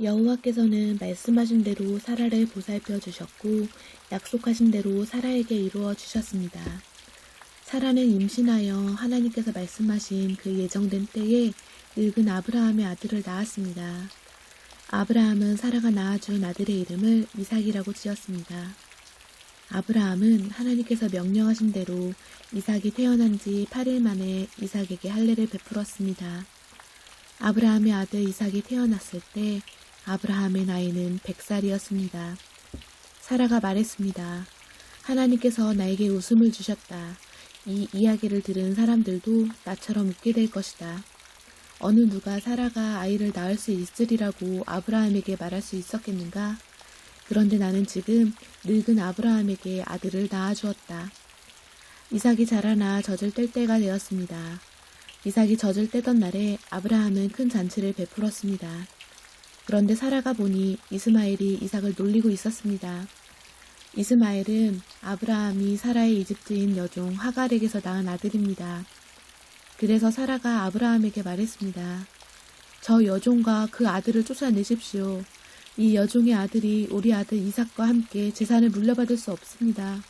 여호와께서는 말씀하신 대로 사라를 보살펴 주셨고 약속하신 대로 사라에게 이루어 주셨습니다. 사라는 임신하여 하나님께서 말씀하신 그 예정된 때에 늙은 아브라함의 아들을 낳았습니다. 아브라함은 사라가 낳아준 아들의 이름을 이삭이라고 지었습니다. 아브라함은 하나님께서 명령하신 대로 이삭이 태어난 지 8일 만에 이삭에게 할례를 베풀었습니다. 아브라함의 아들 이삭이 태어났을 때 아브라함의 나이는 100살이었습니다. 사라가 말했습니다. 하나님께서 나에게 웃음을 주셨다. 이 이야기를 들은 사람들도 나처럼 웃게 될 것이다. 어느 누가 사라가 아이를 낳을 수 있으리라고 아브라함에게 말할 수 있었겠는가? 그런데 나는 지금 늙은 아브라함에게 아들을 낳아주었다. 이삭이 자라나 젖을 뗄 때가 되었습니다. 이삭이 젖을 떼던 날에 아브라함은 큰 잔치를 베풀었습니다. 그런데 사라가 보니 이스마엘이 이삭을 놀리고 있었습니다. 이스마엘은 아브라함이 사라의 이집트인 여종 하갈에게서 낳은 아들입니다. 그래서 사라가 아브라함에게 말했습니다. 저 여종과 그 아들을 쫓아내십시오. 이 여종의 아들이 우리 아들 이삭과 함께 재산을 물려받을 수 없습니다.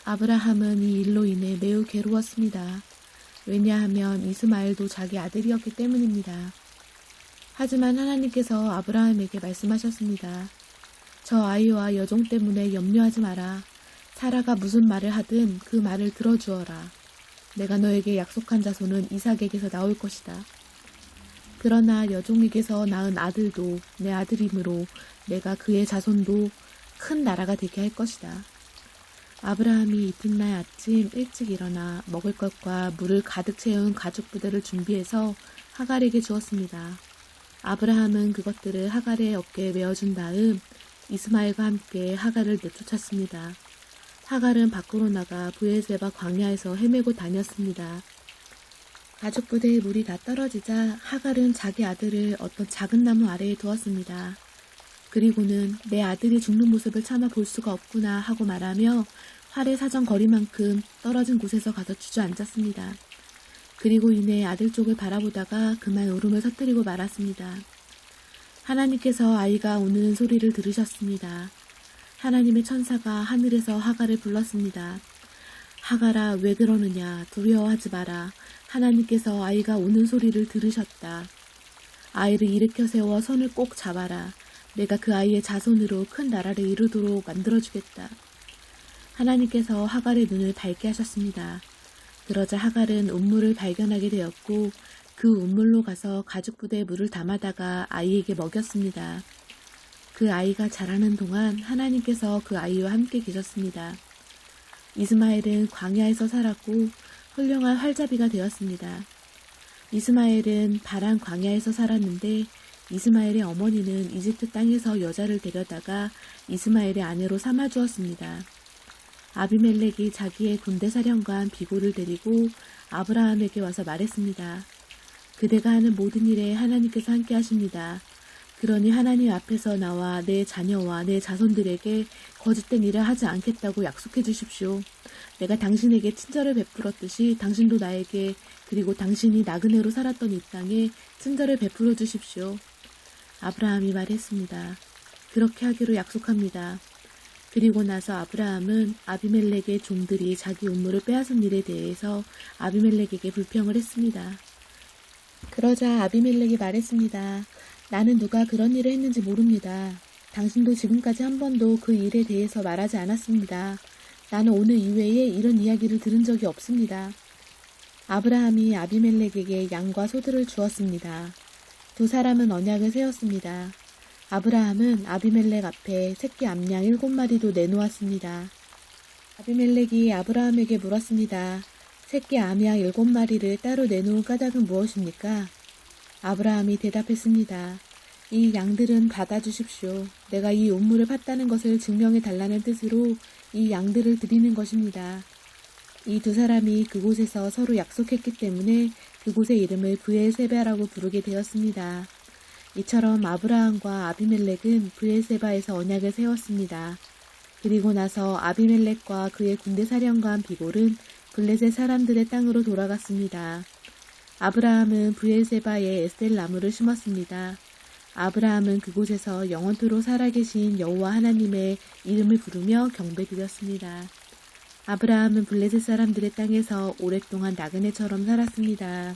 아브라함은 이 일로 인해 매우 괴로웠습니다. 왜냐하면 이스마엘도 자기 아들이었기 때문입니다. 하지만 하나님께서 아브라함에게 말씀하셨습니다. 저 아이와 여종 때문에 염려하지 마라. 사라가 무슨 말을 하든 그 말을 들어주어라. 내가 너에게 약속한 자손은 이삭에게서 나올 것이다. 그러나 여종에게서 낳은 아들도 내 아들이므로 내가 그의 자손도 큰 나라가 되게 할 것이다. 아브라함이 이튿날 아침 일찍 일어나 먹을 것과 물을 가득 채운 가죽 부대를 준비해서 하갈에게 주었습니다. 아브라함은 그것들을 하갈의 어깨에 메어준 다음 이스마엘과 함께 하갈을 내쫓았습니다. 하갈은 밖으로 나가 브엘세바 광야에서 헤매고 다녔습니다. 가죽 부대의 물이 다 떨어지자 하갈은 자기 아들을 어떤 작은 나무 아래에 두었습니다. 그리고는 내 아들이 죽는 모습을 차마 볼 수가 없구나 하고 말하며 활의 사정거리만큼 떨어진 곳에서 가서 주저앉았습니다. 그리고 이내 아들 쪽을 바라보다가 그만 울음을 터뜨리고 말았습니다. 하나님께서 아이가 우는 소리를 들으셨습니다. 하나님의 천사가 하늘에서 하갈을 불렀습니다. 하갈아, 왜 그러느냐? 두려워하지 마라. 하나님께서 아이가 우는 소리를 들으셨다. 아이를 일으켜 세워 손을 꼭 잡아라. 내가 그 아이의 자손으로 큰 나라를 이루도록 만들어주겠다. 하나님께서 하갈의 눈을 밝게 하셨습니다. 그러자 하갈은 운물을 발견하게 되었고 그 운물로 가서 가죽 부대에 물을 담아다가 아이에게 먹였습니다. 그 아이가 자라는 동안 하나님께서 그 아이와 함께 계셨습니다. 이스마엘은 광야에서 살았고 훌륭한 활자비가 되었습니다. 이스마엘은 바란 광야에서 살았는데 이스마엘의 어머니는 이집트 땅에서 여자를 데려다가 이스마엘의 아내로 삼아주었습니다. 아비멜렉이 자기의 군대 사령관 비골을 데리고 아브라함에게 와서 말했습니다. 그대가 하는 모든 일에 하나님께서 함께 하십니다. 그러니 하나님 앞에서 나와 내 자녀와 내 자손들에게 거짓된 일을 하지 않겠다고 약속해 주십시오. 내가 당신에게 친절을 베풀었듯이 당신도 나에게 그리고 당신이 나그네로 살았던 이 땅에 친절을 베풀어 주십시오. 아브라함이 말했습니다. 그렇게 하기로 약속합니다. 그리고 나서 아브라함은 아비멜렉의 종들이 자기 운물을 빼앗은 일에 대해서 아비멜렉에게 불평을 했습니다. 그러자 아비멜렉이 말했습니다. 나는 누가 그런 일을 했는지 모릅니다. 당신도 지금까지 한 번도 그 일에 대해서 말하지 않았습니다. 나는 오늘 이외에 이런 이야기를 들은 적이 없습니다. 아브라함이 아비멜렉에게 양과 소들을 주었습니다. 두 사람은 언약을 세웠습니다. 아브라함은 아비멜렉 앞에 새끼 암양 7마리도 내놓았습니다. 아비멜렉이 아브라함에게 물었습니다. 새끼 암양 7마리를 따로 내놓은 까닭은 무엇입니까? 아브라함이 대답했습니다. 이 양들은 받아주십시오. 내가 이 운물을 팠다는 것을 증명해 달라는 뜻으로 이 양들을 드리는 것입니다. 이 두 사람이 그곳에서 서로 약속했기 때문에 그곳의 이름을 브엘세바라고 부르게 되었습니다. 이처럼 아브라함과 아비멜렉은 브엘세바에서 언약을 세웠습니다. 그리고 나서 아비멜렉과 그의 군대 사령관 비골은 블레셋 사람들의 땅으로 돌아갔습니다. 아브라함은 브엘세바에 에스텔 나무를 심었습니다. 아브라함은 그곳에서 영원토록 살아계신 여호와 하나님의 이름을 부르며 경배드렸습니다. 아브라함은 블레셋 사람들의 땅에서 오랫동안 나그네처럼 살았습니다.